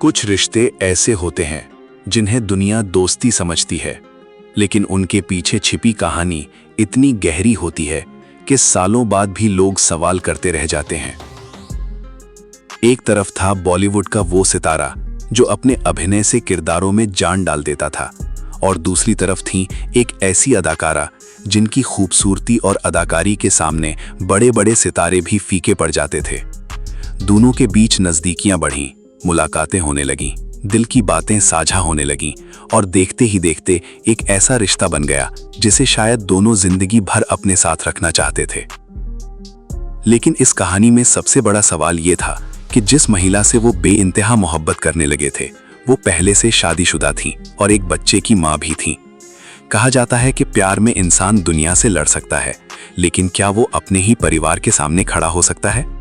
कुछ रिश्ते ऐसे होते हैं जिन्हें दुनिया दोस्ती समझती है, लेकिन उनके पीछे छिपी कहानी इतनी गहरी होती है कि सालों बाद भी लोग सवाल करते रह जाते हैं। एक तरफ था बॉलीवुड का वो सितारा जो अपने अभिनय से किरदारों में जान डाल देता था, और दूसरी तरफ थी एक ऐसी अदाकारा जिनकी खूबसूरती और अदाकारी के सामने बड़े बड़े सितारे भी फीके पड़ जाते थे। दोनों के बीच नज़दीकियां बढ़ीं, मुलाकातें होने लगीं, दिल की बातें साझा होने लगीं, और देखते ही देखते एक ऐसा रिश्ता बन गया जिसे शायद दोनों जिंदगी भर अपने साथ रखना चाहते थे। लेकिन इस कहानी में सबसे बड़ा सवाल ये था कि जिस महिला से वो बेइंतहा मोहब्बत करने लगे थे वो पहले से शादीशुदा थी और एक बच्चे की माँ भी थी। कहा जाता है कि प्यार में इंसान दुनिया से लड़ सकता है, लेकिन क्या वो अपने ही परिवार के सामने खड़ा हो सकता है?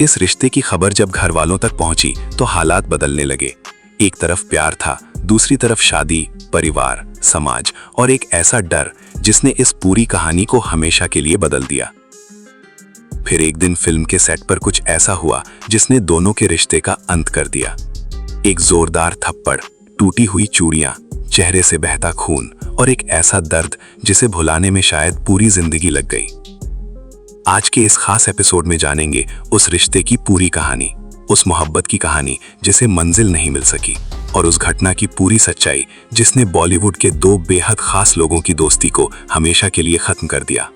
इस रिश्ते की खबर जब घर वालों तक पहुंची तो हालात बदलने लगे। एक तरफ प्यार था, दूसरी तरफ शादी, परिवार, समाज और एक ऐसा डर जिसने इस पूरी कहानी को हमेशा के लिए बदल दिया। फिर एक दिन फिल्म के सेट पर कुछ ऐसा हुआ जिसने दोनों के रिश्ते का अंत कर दिया। एक जोरदार थप्पड़, टूटी हुई चूड़ियां, चेहरे से बहता खून और एक ऐसा दर्द जिसे भुलाने में शायद पूरी जिंदगी लग गई। आज के इस खास एपिसोड में जानेंगे उस रिश्ते की पूरी कहानी, उस मोहब्बत की कहानी जिसे मंजिल नहीं मिल सकी, और उस घटना की पूरी सच्चाई जिसने बॉलीवुड के दो बेहद खास लोगों की दोस्ती को हमेशा के लिए खत्म कर दिया।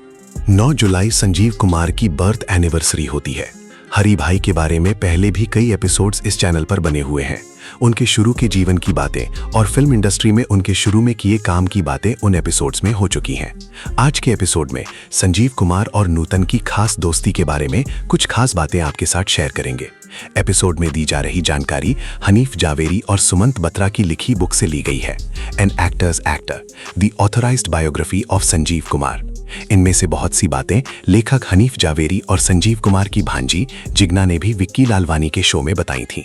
9 जुलाई संजीव कुमार की बर्थ एनिवर्सरी होती है। हरी भाई के बारे में पहले भी कई एपिसोड्स इस चैनल पर बने हुए हैं। उनके शुरू के जीवन की बातें और फिल्म इंडस्ट्री में उनके शुरू में किए काम की बातें उन एपिसोड्स में हो चुकी हैं। आज के एपिसोड में संजीव कुमार और नूतन की खास दोस्ती के बारे में कुछ खास बातें आपके साथ शेयर करेंगे। एपिसोड में दी जा रही जानकारी हनीफ जावेरी और सुमंत बत्रा की लिखी बुक से ली गई है, an actor's actor, the authorised biography of Sanjeev Kumar. इनमें से बहुत सी बातें लेखक हनीफ जावेरी और संजीव कुमार की भांजी जिग्ना ने भी विक्की लालवानी के शो में बताई थीं।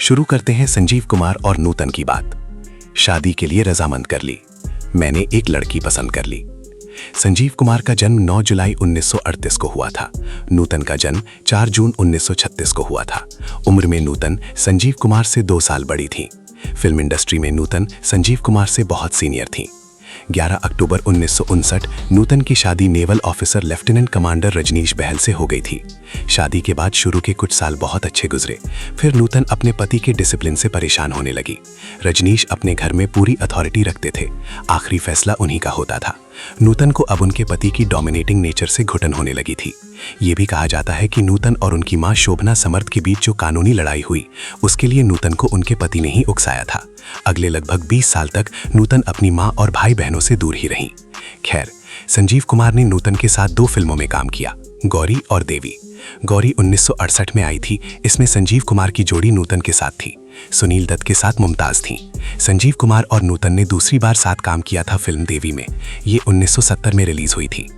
शुरू करते हैं संजीव कुमार और नूतन की बात। शादी के लिए रजामंद कर ली, मैंने एक लड़की पसंद कर ली। संजीव कुमार का जन्म 9 जुलाई 1938 को हुआ था। नूतन का जन्म 4 जून 1936 को हुआ था। उम्र में नूतन संजीव कुमार से 2 साल बड़ी थी। फिल्म इंडस्ट्री में नूतन संजीव कुमार से बहुत सीनियर थी। 11 अक्टूबर 1959 नूतन की शादी naval officer lieutenant commander Rajneesh Bahl से हो गई थी। शादी के बाद शुरू के कुछ साल बहुत अच्छे गुजरे। फिर नूतन अपने पति के डिसिप्लिन से परेशान होने लगी। रजनीश अपने घर में पूरी अथॉरिटी रखते थे, आखिरी फैसला उन्हीं का होता था। नूतन को अब उनके पति की डोमिनेटिंग नेचर से घुटन होने लगी थी। ये भी कहा जाता है कि नूतन और उनकी मां शोभना समर्थ के बीच जो कानूनी लड़ाई हुई उसके लिए नूतन को उनके पति ने ही उकसाया था। अगले लगभग 20 साल तक नूतन अपनी मां और भाई बहनों से दूर ही रहीं। खैर, संजीव कुमार ने नूतन के साथ 2 फिल्मों में काम किया, गौरी और देवी। गौरी 1968 में आई थी। इसमें संजीव कुमार की जोड़ी नूतन के साथ थी। सुनील दत्त के साथ मुमताज थी। संजीव कुमार और नूतन ने दूसरी बार साथ काम किया था फिल्म देवी में। ये 1970 में रिलीज हुई थी।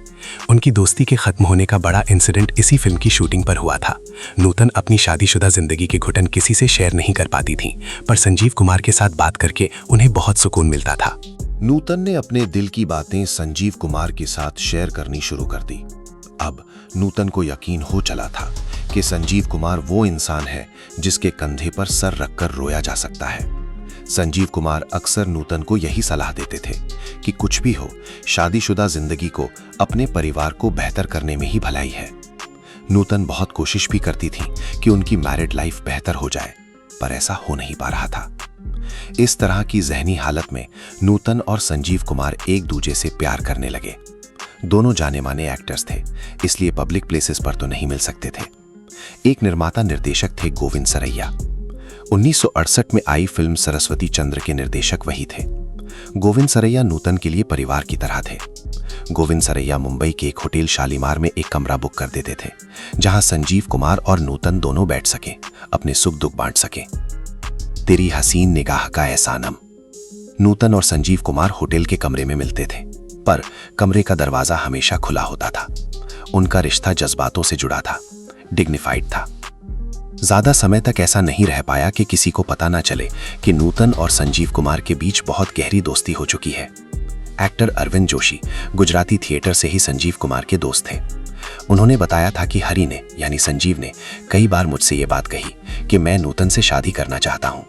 उनकी दोस्ती के खत्म होने का बड़ा इंसिडेंट इसी फिल्म की शूटिंग पर हुआ था। नूतन अपनी शादीशुदा जिंदगी के घुटन किसी से शेयर नहीं कर पाती थी, पर संजीव कुमार के साथ बात करके उन्हें बहुत सुकून मिलता था। नूतन ने अपने दिल की बातें संजीव कुमार के साथ शेयर करनी शुरू कर दी। अब नूतन को यकीन हो चला था कि संजीव कुमार वो इंसान है जिसके कंधे पर सर रखकर रोया जा सकता है। संजीव कुमार अक्सर नूतन को यही सलाह देते थे कि कुछ भी हो, शादीशुदा जिंदगी को अपने परिवार को बेहतर करने में ही भलाई है। नूतन बहुत कोशिश भी करती थी कि उनकी मैरिड लाइफ बेहतर हो जाए, पर ऐसा हो नहीं पा रहा था। इस तरह की जहनी हालत में नूतन और संजीव कुमार एक दूसरे से प्यार करने लगे। दोनों जाने माने एक्टर्स थे, इसलिए पब्लिक प्लेसेस पर तो नहीं मिल सकते थे। एक निर्माता निर्देशक थे गोविंद सरैया। 1968 में आई फिल्म सरस्वती चंद्र के निर्देशक वही थे। गोविंद सरैया नूतन के लिए परिवार की तरह थे। गोविंद सरैया मुंबई के एक होटल शालीमार में एक कमरा बुक कर देते थे, जहां संजीव कुमार और नूतन दोनों बैठ सके, अपने सुख दुख बांट सके। तेरी हसीन निगाह का एहसानम। नूतन और संजीव कुमार होटल के कमरे में मिलते थे, पर कमरे का दरवाजा हमेशा खुला होता था। उनका रिश्ता जज्बातों से जुड़ा था, डिग्निफाइड था। ज्यादा समय तक ऐसा नहीं रह पाया कि किसी को पता ना चले कि नूतन और संजीव कुमार के बीच बहुत गहरी दोस्ती हो चुकी है। एक्टर अरविंद जोशी गुजराती थिएटर से ही संजीव कुमार के दोस्त थे। उन्होंने बताया था कि हरी ने यानी संजीव ने कई बार मुझसे ये बात कही कि मैं नूतन से शादी करना चाहता हूँ।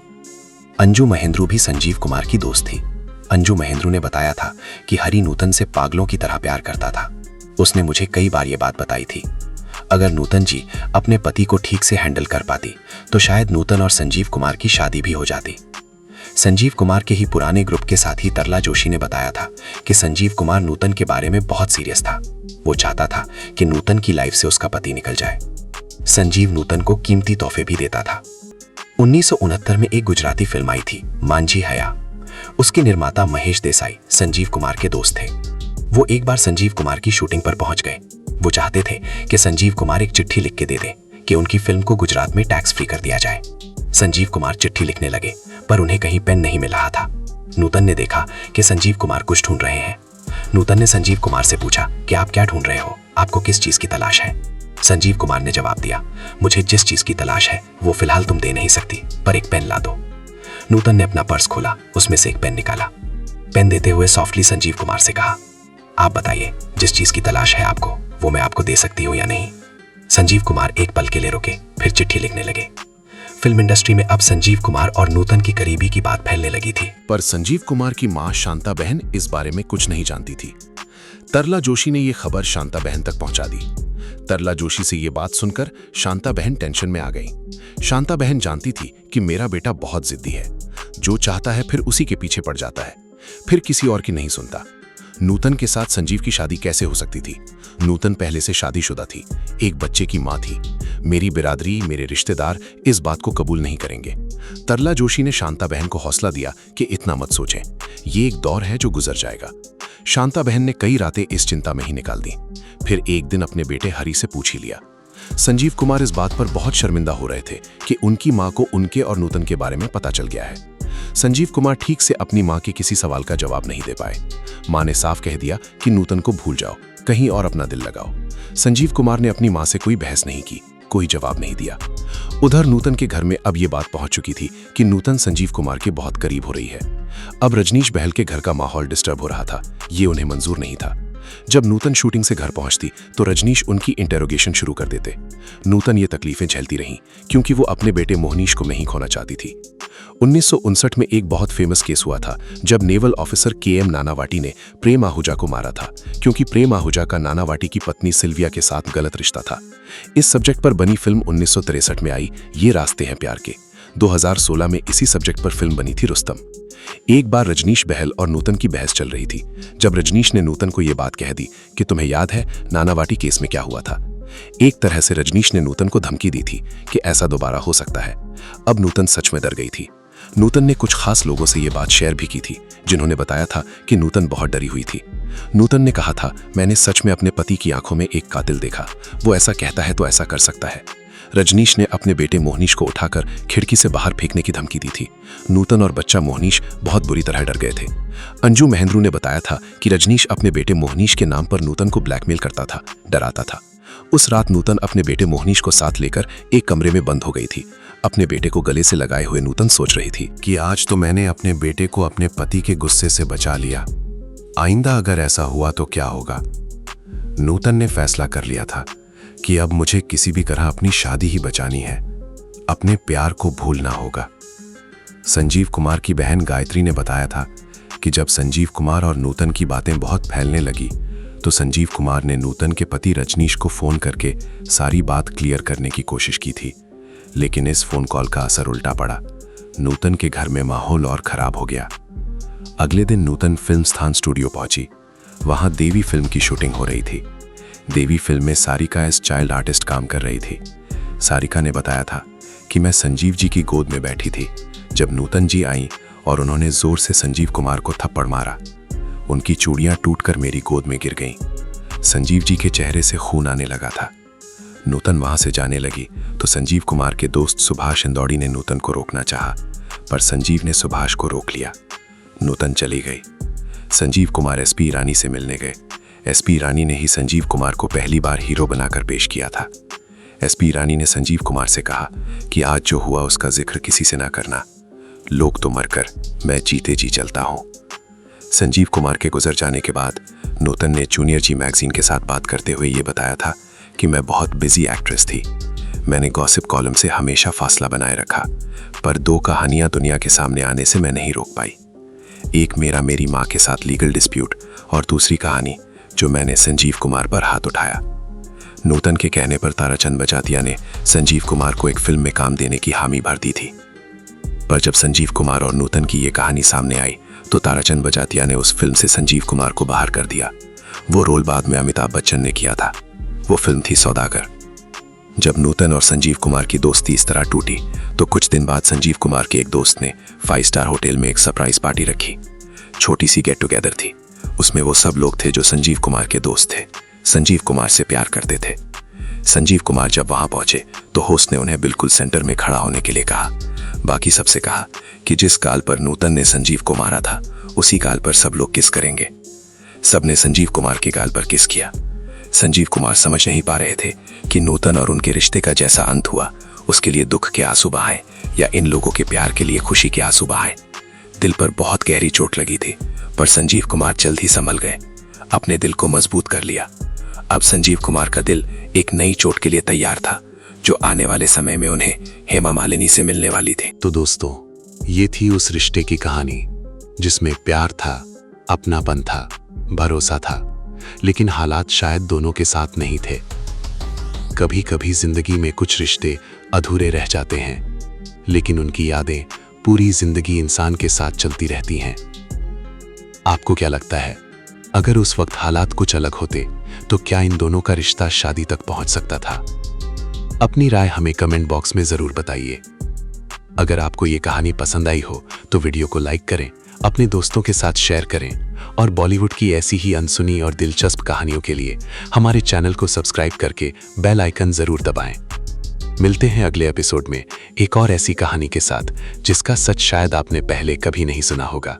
अंजू महेंद्रू भी संजीव कुमार की दोस्त थी। अंजू महेंद्रू ने बताया था कि हरी नूतन से पागलों की तरह प्यार करता था। उसने मुझे कई बार ये बात बताई थी। अगर नूतन जी अपने पति को ठीक से हैंडल कर पाती तो शायद नूतन और संजीव कुमार की शादी भी हो जाती। संजीव कुमार के ही पुराने ग्रुप के साथी तरला जोशी ने बताया था कि संजीव कुमार नूतन के बारे में बहुत सीरियस था। वो चाहता था कि नूतन की लाइफ से उसका पति निकल जाए। संजीव नूतन को कीमती तोहफे भी देता था। 1969 में एक गुजराती फिल्म आई थी, मांझी हया। उसके निर्माता महेश देसाई संजीव कुमार के दोस्त थे। वो एक बार संजीव कुमार की शूटिंग पर पहुंच गए। वो चाहते थे कि संजीव कुमार एक चिट्ठी लिख के दे दें कि उनकी फिल्म को गुजरात में टैक्स फ्री कर दिया जाए। संजीव कुमार चिट्ठी लिखने लगे पर उन्हें कहीं पेन नहीं मिल रहा था। नूतन ने देखा कि संजीव कुमार कुछ ढूंढ रहे हैं। नूतन ने संजीव कुमार से पूछा कि आप क्या ढूंढ रहे हो, आपको किस चीज की तलाश है? संजीव कुमार ने जवाब दिया, मुझे जिस चीज की तलाश है वो फिलहाल तुम दे नहीं सकती, पर एक पेन ला दो। नूतन ने अपना पर्स खोला, उसमें से एक पेन निकाला। पेन देते हुए सॉफ्टली संजीव कुमार से कहा, आप बताइए जिस चीज की तलाश है आपको वो मैं आपको दे सकती हूँ या नहीं। संजीव कुमार एक पल के लिए रुके, फिर चिट्ठी लिखने लगे। फिल्म इंडस्ट्री में अब संजीव कुमार और नूतन की करीबी की बात फैलने लगी थी। पर संजीव कुमार की मां शांता बहन इस बारे में कुछ नहीं जानती थी। तरला जोशी ने यह खबर शांता बहन तक पहुंचा दी। तरला जोशी से यह बात सुनकर शांता बहन टेंशन में आ गई। शांता बहन जानती थी कि मेरा बेटा बहुत जिद्दी है, जो चाहता है फिर उसी के पीछे पड़ जाता है, फिर किसी और की नहीं सुनता। नूतन के साथ संजीव की शादी कैसे हो सकती थी? नूतन पहले से शादीशुदा थी, एक बच्चे की मां थी। मेरी बिरादरी, मेरे रिश्तेदार इस बात को कबूल नहीं करेंगे। तरला जोशी ने शांता बहन को हौसला दिया कि इतना मत सोचें, ये एक दौर है जो गुजर जाएगा। शांता बहन ने कई रातें इस चिंता में ही निकाल दी। फिर एक दिन अपने बेटे हरी से पूछ ही लिया। संजीव कुमार इस बात पर बहुत शर्मिंदा हो रहे थे कि उनकी मां को उनके और नूतन के बारे में पता चल गया है। संजीव कुमार ठीक से अपनी मां के किसी सवाल का जवाब नहीं दे पाए। मां ने साफ कह दिया कि नूतन को भूल जाओ, कहीं और अपना दिल लगाओ। संजीव कुमार ने अपनी मां से कोई बहस नहीं की, कोई जवाब नहीं दिया। उधर नूतन के घर में अब ये बात पहुंच चुकी थी कि नूतन संजीव कुमार के बहुत करीब हो रही है। अब रजनीश बहल के घर का माहौल डिस्टर्ब हो रहा था, ये उन्हें मंजूर नहीं था। जब नूतन शूटिंग से घर पहुंचती तो रजनीश उनकी इंटेरोगेशन शुरू कर देते। नूतन ये तकलीफें झेलती रहीं क्योंकि वो अपने बेटे मोहनीश को नहीं खोना चाहती थी। 1959 में एक बहुत फेमस केस हुआ था जब नेवल ऑफिसर KM नानावाटी ने प्रेम आहूजा को मारा था, क्योंकि प्रेम आहूजा का नानावाटी की पत्नी सिल्विया के साथ गलत रिश्ता था। इस सब्जेक्ट पर बनी फिल्म 1963 में आई ये रास्ते हैं प्यार के। 2016 में इसी सब्जेक्ट पर फिल्म बनी थी रुस्तम। एक बार रजनीश बहल और नूतन की बहस चल रही थी जब रजनीश ने नूतन को यह बात कह दी कि तुम्हें याद है नानावाटी केस में क्या हुआ था। एक तरह से रजनीश ने नूतन को धमकी दी थी कि ऐसा दोबारा हो सकता है। अब नूतन सच में डर गई थी। नूतन ने कुछ खास लोगों से यह बात शेयर भी की थी जिन्होंने बताया था कि नूतन बहुत डरी हुई थी। नूतन ने कहा था, मैंने सच में अपने पति की आंखों में एक कातिल देखा, वो ऐसा कहता है तो ऐसा कर सकता है। रजनीश ने अपने बेटे मोहनीश को उठाकर खिड़की से बाहर फेंकने की धमकी दी थी। नूतन और बच्चा मोहनीश बहुत बुरी तरह डर गए थे। अंजू महेंद्रू ने बताया था कि रजनीश अपने बेटे मोहनीश के नाम पर नूतन को ब्लैकमेल करता था, डराता था। उस रात नूतन अपने बेटे मोहनीश को साथ लेकर एक कमरे में बंद हो गई थी। अपने बेटे को गले से लगाए हुए नूतन सोच रही थी कि आज तो मैंने अपने बेटे को अपने पति के गुस्से से बचा लिया, आइंदा अगर ऐसा हुआ तो क्या होगा। नूतन ने फैसला कर लिया था कि अब मुझे किसी भी तरह अपनी शादी ही बचानी है, अपने प्यार को भूलना होगा। संजीव कुमार की बहन गायत्री ने बताया था कि जब संजीव कुमार और नूतन की बातें बहुत फैलने लगी तो संजीव कुमार ने नूतन के पति रजनीश को फोन करके सारी बात क्लियर करने की कोशिश की थी, लेकिन इस फोन कॉल का असर उल्टा पड़ा। नूतन के घर में माहौल और खराब हो गया। अगले दिन नूतन फिल्म स्थान स्टूडियो पहुंची। वहां देवी फिल्म की शूटिंग हो रही थी। देवी फिल्म में सारिका एज चाइल्ड आर्टिस्ट काम कर रही थी। सारिका ने बताया था कि मैं संजीव जी की गोद में बैठी थी जब नूतन जी आई और उन्होंने जोर से संजीव कुमार को थप्पड़ मारा। उनकी चूड़ियां टूटकर मेरी गोद में गिर गईं। संजीव जी के चेहरे से खून आने लगा था। नूतन वहां से जाने लगी तो संजीव कुमार के दोस्त सुभाष इंदौड़ी ने नूतन को रोकना चाहा, पर संजीव ने सुभाष को रोक लिया। नूतन चली गई। संजीव कुमार SP ईरानी से मिलने गए। SP ईरानी ने ही संजीव कुमार को पहली बार हीरो बनाकर पेश किया था। SP ईरानी ने संजीव कुमार से कहा कि आज जो हुआ उसका जिक्र किसी से ना करना। लोग तो मरकर, मैं जीते जी चलता हूं। संजीव कुमार के गुजर जाने के बाद नूतन ने जूनियर जी मैगजीन के साथ बात करते हुए ये बताया था कि मैं बहुत बिजी एक्ट्रेस थी। मैंने गॉसिप कॉलम से हमेशा फासला बनाए रखा, पर 2 कहानियां दुनिया के सामने आने से मैं नहीं रोक पाई। एक मेरी माँ के साथ लीगल डिस्प्यूट, और दूसरी कहानी जो मैंने संजीव कुमार पर हाथ उठाया। नूतन के कहने पर ताराचंद बजातिया ने संजीव कुमार को एक फिल्म में काम देने की हामी भर दी थी, पर जब संजीव कुमार और नूतन की ये कहानी सामने आई तो ताराचंद बजातिया ने उस फिल्म से संजीव कुमार को बाहर कर दिया। वो रोल बाद में अमिताभ बच्चन ने किया था। वो फिल्म थी सौदागर। जब नूतन और संजीव कुमार की दोस्ती इस तरह टूटी तो कुछ दिन बाद संजीव कुमार के एक दोस्त ने 5 स्टार होटल में एक सरप्राइज पार्टी रखी। छोटी सी गेट टुगेदर थी। उसमें वो सब लोग थे जो संजीव कुमार के दोस्त थे, संजीव कुमार से प्यार करते थे। संजीव कुमार जब वहां पहुंचे तो होस्ट ने उन्हें बिल्कुल सेंटर में खड़ा होने के लिए कहा। बाकी सबसे कहा कि जिस गाल पर नूतन ने संजीव को मारा था उसी गाल पर सब लोग किस करेंगे। सबने संजीव कुमार के गाल पर किस किया। संजीव कुमार समझ नहीं पा रहे थे कि नूतन और उनके रिश्ते का जैसा अंत हुआ उसके लिए दुख के आंसू बहाए या इन लोगों के प्यार के लिए खुशी के आंसू बहाए। दिल पर बहुत गहरी चोट लगी थी, पर संजीव कुमार जल्द ही संभल गए, अपने दिल को मजबूत कर लिया। अब संजीव कुमार का दिल एक नई चोट के लिए तैयार था जो आने वाले समय में उन्हें हेमा मालिनी से मिलने वाली थी। तो दोस्तों, ये थी उस रिश्ते की कहानी जिसमें प्यार था, अपनापन था, भरोसा था, लेकिन हालात शायद दोनों के साथ नहीं थे। कभी कभी जिंदगी में कुछ रिश्ते अधूरे रह जाते हैं, लेकिन उनकी यादें पूरी जिंदगी इंसान के साथ चलती रहती हैं। आपको क्या लगता है, अगर उस वक्त हालात कुछ अलग होते तो क्या इन दोनों का रिश्ता शादी तक पहुंच सकता था? अपनी राय हमें कमेंट बॉक्स में जरूर बताइए। अगर आपको ये कहानी पसंद आई हो तो वीडियो को लाइक करें, अपने दोस्तों के साथ शेयर करें और बॉलीवुड की ऐसी ही अनसुनी और दिलचस्प कहानियों के लिए हमारे चैनल को सब्सक्राइब करके बेल आइकन जरूर दबाएं। मिलते हैं अगले एपिसोड में एक और ऐसी कहानी के साथ जिसका सच शायद आपने पहले कभी नहीं सुना होगा।